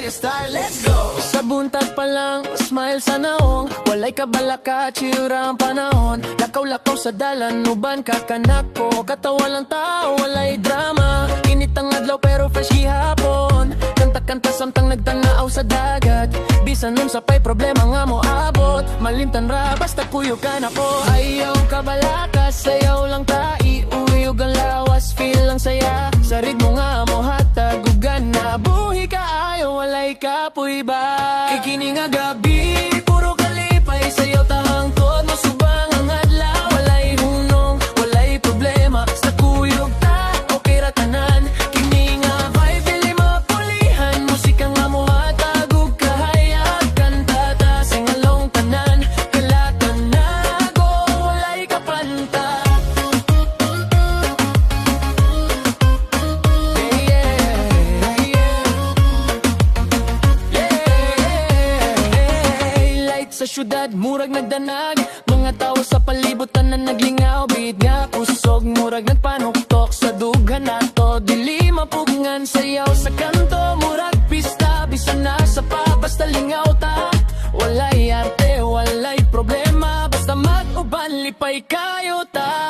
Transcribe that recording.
a star, let's go. Sa buntag pa lang, smile sa naong. Walay kabalaka, tsura ang panahon. Lakaw-lakaw sa dalan, uban kakanak ko. Katawa lang tao, walay drama. Init ang adlaw pero fresh gihapon. Kanta-kanta samtang nagtanaaw sa dagat. Bisan nun sa pay problema nga mo abot. Malimtan ra, basta kuyukan ako. Ayaw kabalaka, sayaw lang tai. Uyog ang lawas, feel lang saya. Sa ritmo nga mo hatagugan na. Buhi ka ayaw, walay kapoy ba? Kikini nga gabi, puro kalipay. Sayaw tahangkod, masubang ang adlaw. Walay hunong, walay problema. Sa kuyog ta, okay ra tanan. Kini nga vibe, dili mapulihan. Musika nga mo hatagug kahayag. Kantata, singalong tanan. Kalatan na go, walay kapanta. Sa syudad, murag nagdanag. Mga tao sa palibutan na naglingaw. Bid nga kusog, murag nagpanuktok. Sa dughan nato, dili mapugngan. Sayaw sa kanto, murag pista. Bisan na sa pa, basta lingaw ta. Walay arte, walay problema. Basta mag-uban, lipay kayo ta.